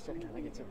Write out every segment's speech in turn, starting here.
시작은 안 하겠죠.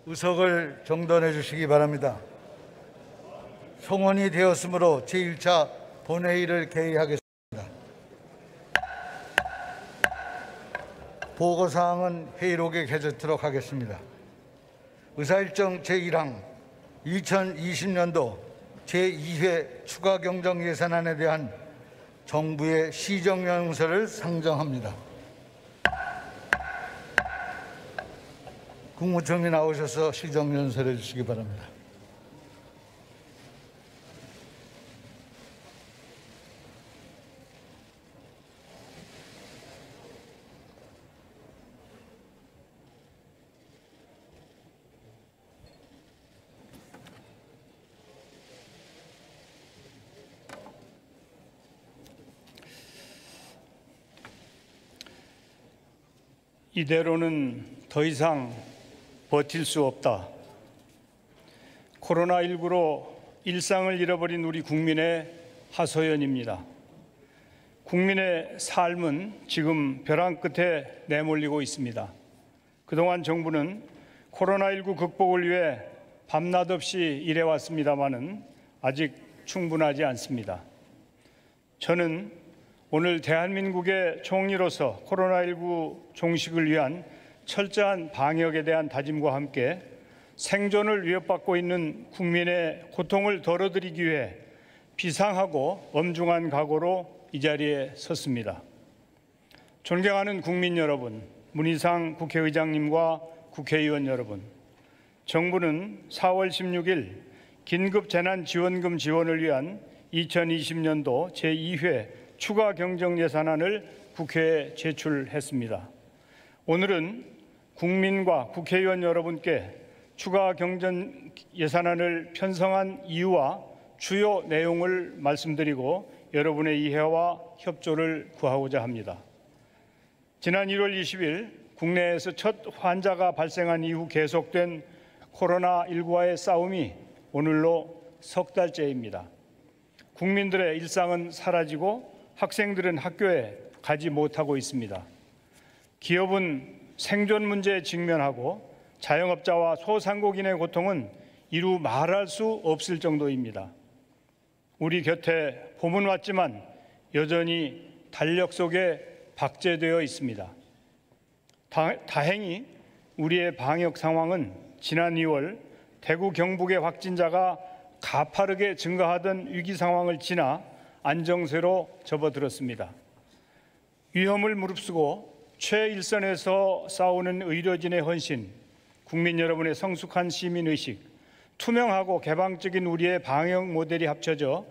의석을 정돈해 주시기 바랍니다. 송원이 되었으므로 제1차 본회의를 개의하겠습니다. 보고사항은 회의록에 게재토록 하겠습니다. 의사일정 제1항 2020년도 제2회 추가경정예산안에 대한 정부의 시정연설을 상정합니다. 국무총리 나오셔서 시정연설해 주시기 바랍니다. 이대로는 더 이상 버틸 수 없다. 코로나19로 일상을 잃어버린 우리 국민의 하소연입니다. 국민의 삶은 지금 벼랑 끝에 내몰리고 있습니다. 그동안 정부는 코로나19 극복을 위해 밤낮 없이 일해왔습니다마는 아직 충분하지 않습니다. 저는 오늘 대한민국의 총리로서 코로나19 종식을 위한 철저한 방역에 대한 다짐과 함께 생존을 위협받고 있는 국민의 고통을 덜어드리기 위해 비상하고 엄중한 각오로 이 자리에 섰습니다. 존경하는 국민 여러분, 문희상 국회의장님과 국회의원 여러분, 정부는 4월 16일 긴급재난지원금 지원을 위한 2020년도 제2회 추가 경정 예산안을 국회에 제출했습니다. 오늘은 국민과 국회의원 여러분께 추가 경정 예산안을 편성한 이유와 주요 내용을 말씀드리고 여러분의 이해와 협조를 구하고자 합니다. 지난 1월 20일 국내에서 첫 환자가 발생한 이후 계속된 코로나19와의 싸움이 오늘로 석 달째입니다. 국민들의 일상은 사라지고 학생들은 학교에 가지 못하고 있습니다. 기업은 생존 문제에 직면하고 자영업자와 소상공인의 고통은 이루 말할 수 없을 정도입니다. 우리 곁에 봄은 왔지만 여전히 달력 속에 박제되어 있습니다. 다행히 우리의 방역 상황은 지난 2월 대구 경북의 확진자가 가파르게 증가하던 위기 상황을 지나 안정세로 접어들었습니다. 위험을 무릅쓰고 최일선에서 싸우는 의료진의 헌신, 국민 여러분의 성숙한 시민의식, 투명하고 개방적인 우리의 방역 모델이 합쳐져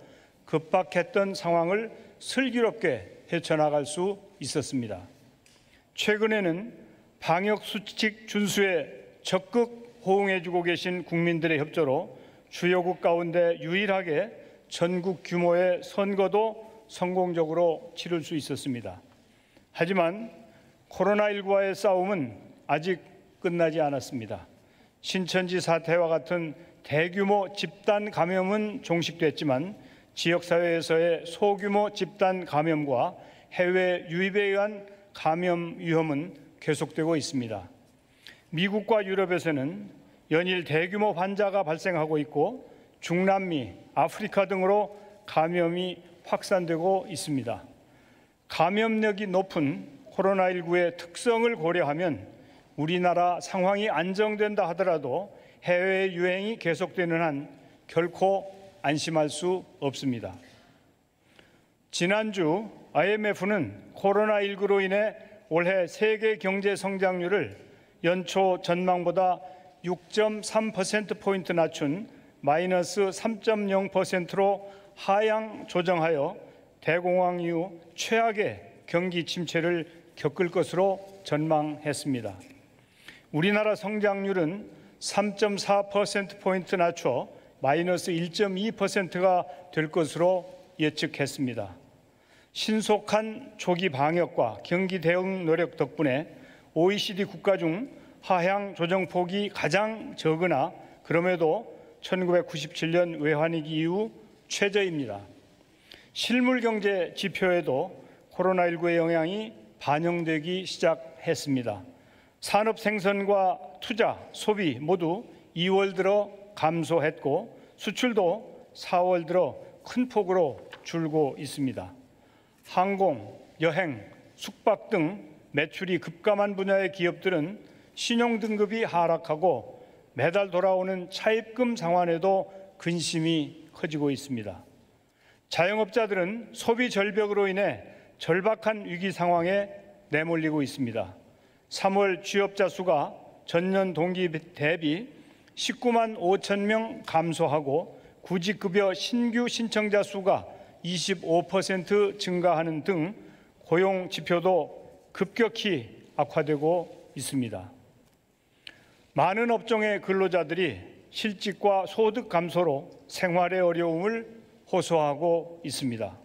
급박했던 상황을 슬기롭게 헤쳐나갈 수 있었습니다. 최근에는 방역 수칙 준수에 적극 호응해주고 계신 국민들의 협조로 주요국 가운데 유일하게 전국 규모의 선거도 성공적으로 치를 수 있었습니다. 하지만 코로나19와의 싸움은 아직 끝나지 않았습니다. 신천지 사태와 같은 대규모 집단 감염은 종식됐지만 지역사회에서의 소규모 집단 감염과 해외 유입에 의한 감염 위험은 계속되고 있습니다. 미국과 유럽에서는 연일 대규모 환자가 발생하고 있고 중남미, 아프리카 등으로 감염이 확산되고 있습니다. 감염력이 높은 코로나19의 특성을 고려하면 우리나라 상황이 안정된다 하더라도 해외 유행이 계속되는 한 결코 안심할 수 없습니다. 지난주 IMF는 코로나19로 인해 올해 세계 경제 성장률을 연초 전망보다 6.3%포인트 낮춘 마이너스 3.0%로 하향 조정하여 대공황 이후 최악의 경기 침체를 겪을 것으로 전망했습니다. 우리나라 성장률은 3.4%포인트 낮춰 마이너스 1.2%가 될 것으로 예측했습니다. 신속한 조기 방역과 경기 대응 노력 덕분에 OECD 국가 중 하향 조정폭이 가장 적으나 그럼에도 1997년 외환위기 이후 최저입니다. 실물경제 지표에도 코로나19의 영향이 반영되기 시작했습니다. 산업 생산과 투자, 소비 모두 2월 들어 감소했고 수출도 4월 들어 큰 폭으로 줄고 있습니다. 항공, 여행, 숙박 등 매출이 급감한 분야의 기업들은 신용등급이 하락하고 매달 돌아오는 차입금 상환에도 근심이 커지고 있습니다. 자영업자들은 소비 절벽으로 인해 절박한 위기 상황에 내몰리고 있습니다. 3월 취업자 수가 전년 동기 대비 19만 5천 명 감소하고 구직급여 신규 신청자 수가 25% 증가하는 등 고용 지표도 급격히 악화되고 있습니다. 많은 업종의 근로자들이 실직과 소득 감소로 생활의 어려움을 호소하고 있습니다.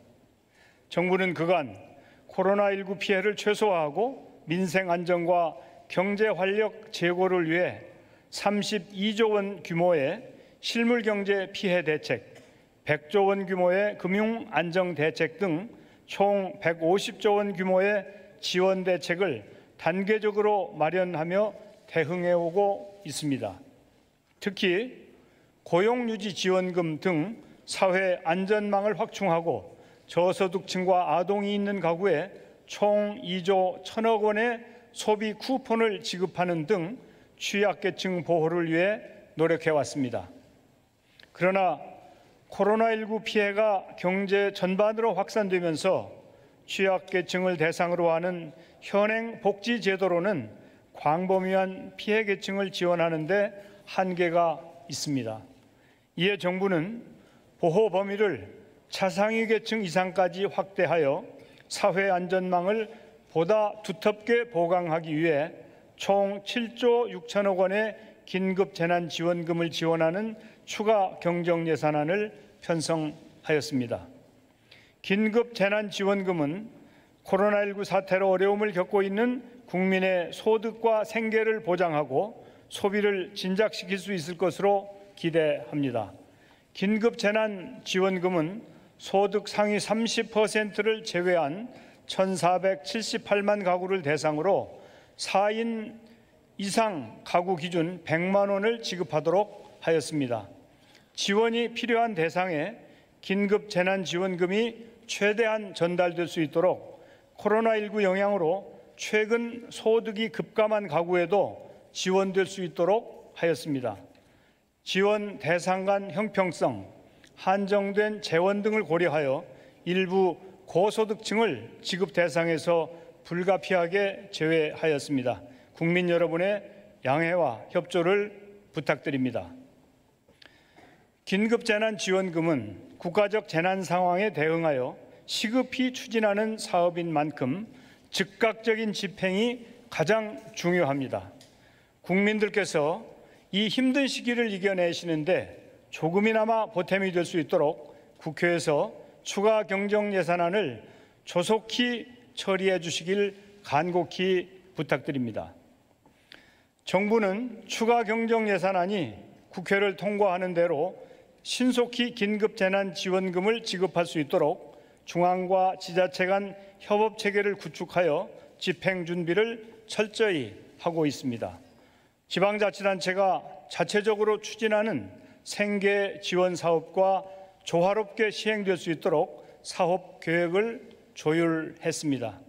정부는 그간 코로나19 피해를 최소화하고 민생 안정과 경제 활력 제고를 위해 32조 원 규모의 실물 경제 피해 대책, 100조 원 규모의 금융 안정 대책 등 총 150조 원 규모의 지원 대책을 단계적으로 마련하며 대응해 오고 있습니다. 특히 고용유지 지원금 등 사회 안전망을 확충하고 저소득층과 아동이 있는 가구에 총 2조 1천억 원의 소비 쿠폰을 지급하는 등 취약계층 보호를 위해 노력해 왔습니다. 그러나 코로나19 피해가 경제 전반으로 확산되면서 취약계층을 대상으로 하는 현행 복지제도로는 광범위한 피해계층을 지원하는 데 한계가 있습니다. 이에 정부는 보호 범위를 차상위 계층 이상까지 확대하여 사회 안전망을 보다 두텁게 보강하기 위해 총 7조 6천억 원의 긴급 재난 지원금을 지원하는 추가 경정 예산안을 편성하였습니다. 긴급 재난 지원금은 코로나19 사태로 어려움을 겪고 있는 국민의 소득과 생계를 보장하고 소비를 진작시킬 수 있을 것으로 기대합니다. 긴급 재난 지원금은 소득 상위 30%를 제외한 1,478만 가구를 대상으로 4인 이상 가구 기준 100만 원을 지급하도록 하였습니다. 지원이 필요한 대상에 긴급 재난 지원금이 최대한 전달될 수 있도록 코로나19 영향으로 최근 소득이 급감한 가구에도 지원될 수 있도록 하였습니다. 지원 대상 간 형평성, 한정된 재원 등을 고려하여 일부 고소득층을 지급 대상에서 불가피하게 제외하였습니다. 국민 여러분의 양해와 협조를 부탁드립니다. 긴급재난지원금은 국가적 재난 상황에 대응하여 시급히 추진하는 사업인 만큼 즉각적인 집행이 가장 중요합니다. 국민들께서 이 힘든 시기를 이겨내시는데 조금이나마 보탬이 될 수 있도록 국회에서 추가 경정 예산안을 조속히 처리해 주시길 간곡히 부탁드립니다. 정부는 추가 경정 예산안이 국회를 통과하는 대로 신속히 긴급재난지원금을 지급할 수 있도록 중앙과 지자체 간 협업 체계를 구축하여 집행 준비를 철저히 하고 있습니다. 지방자치단체가 자체적으로 추진하는 생계 지원 사업과 조화롭게 시행될 수 있도록 사업 계획을 조율했습니다.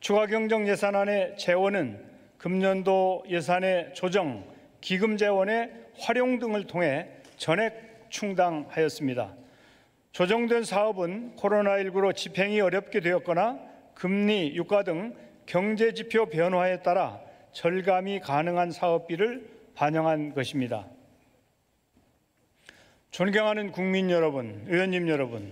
추가 경정 예산안의 재원은 금년도 예산의 조정, 기금 재원의 활용 등을 통해 전액 충당하였습니다. 조정된 사업은 코로나19로 집행이 어렵게 되었거나 금리, 유가 등 경제 지표 변화에 따라 절감이 가능한 사업비를 반영한 것입니다. 존경하는 국민 여러분, 의원님 여러분,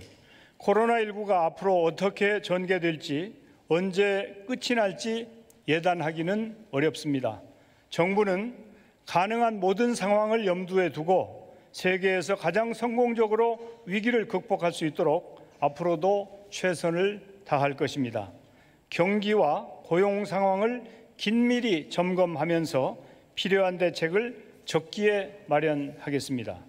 코로나19가 앞으로 어떻게 전개될지, 언제 끝이 날지 예단하기는 어렵습니다. 정부는 가능한 모든 상황을 염두에 두고 세계에서 가장 성공적으로 위기를 극복할 수 있도록 앞으로도 최선을 다할 것입니다. 경기와 고용 상황을 긴밀히 점검하면서 필요한 대책을 적기에 마련하겠습니다.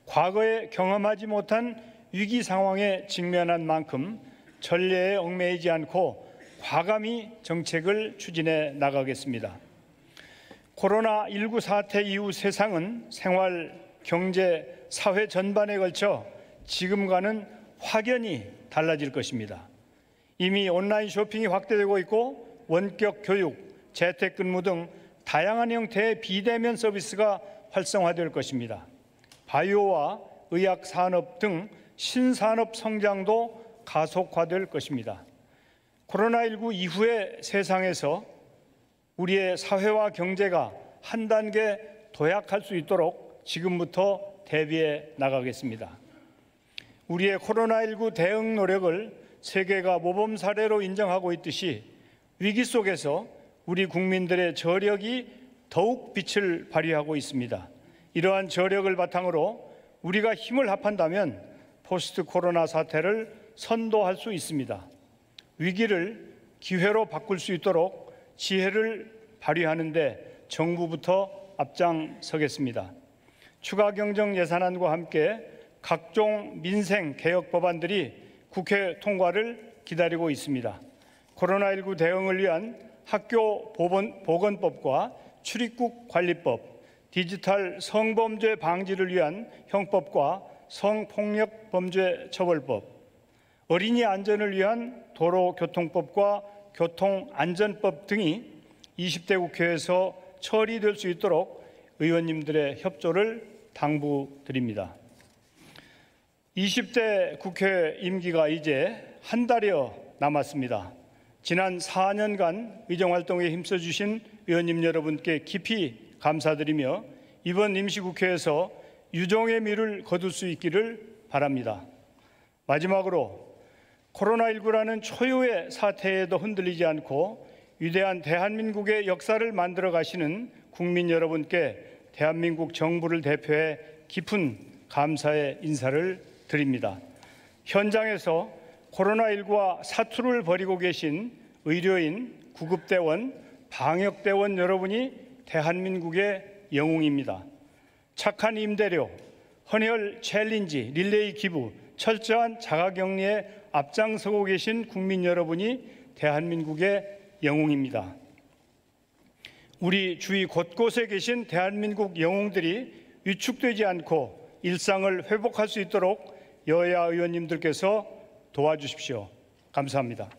과거에 경험하지 못한 위기 상황에 직면한 만큼 전례에 얽매이지 않고 과감히 정책을 추진해 나가겠습니다. 코로나19 사태 이후 세상은 생활, 경제, 사회 전반에 걸쳐 지금과는 확연히 달라질 것입니다. 이미 온라인 쇼핑이 확대되고 있고 원격 교육, 재택근무 등 다양한 형태의 비대면 서비스가 활성화될 것입니다. 바이오와 의학 산업 등 신산업 성장도 가속화될 것입니다. 코로나19 이후의 세상에서 우리의 사회와 경제가 한 단계 도약할 수 있도록 지금부터 대비해 나가겠습니다. 우리의 코로나19 대응 노력을 세계가 모범 사례로 인정하고 있듯이 위기 속에서 우리 국민들의 저력이 더욱 빛을 발휘하고 있습니다. 이러한 저력을 바탕으로 우리가 힘을 합한다면 포스트 코로나 사태를 선도할 수 있습니다. 위기를 기회로 바꿀 수 있도록 지혜를 발휘하는 데 정부부터 앞장서겠습니다. 추가 경정 예산안과 함께 각종 민생 개혁 법안들이 국회 통과를 기다리고 있습니다. 코로나19 대응을 위한 학교 보건법과 출입국 관리법, 디지털 성범죄 방지를 위한 형법과 성폭력 범죄 처벌법, 어린이 안전을 위한 도로교통법과 교통안전법 등이 20대 국회에서 처리될 수 있도록 의원님들의 협조를 당부드립니다. 20대 국회 임기가 이제 한 달여 남았습니다. 지난 4년간 의정활동에 힘써주신 의원님 여러분께 깊이 감사드리며 이번 임시국회에서 유종의 미를 거둘 수 있기를 바랍니다. 마지막으로 코로나19라는 초유의 사태에도 흔들리지 않고 위대한 대한민국의 역사를 만들어 가시는 국민 여러분께 대한민국 정부를 대표해 깊은 감사의 인사를 드립니다. 현장에서 코로나19와 사투를 벌이고 계신 의료인, 구급대원, 방역대원 여러분이 대한민국의 영웅입니다. 착한 임대료, 헌혈 챌린지, 릴레이 기부, 철저한 자가격리에 앞장서고 계신 국민 여러분이 대한민국의 영웅입니다. 우리 주위 곳곳에 계신 대한민국 영웅들이 위축되지 않고 일상을 회복할 수 있도록 여야 의원님들께서 도와주십시오. 감사합니다.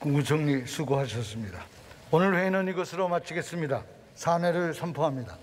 국무총리 수고하셨습니다. 오늘 회의는 이것으로 마치겠습니다. 사내를 선포합니다.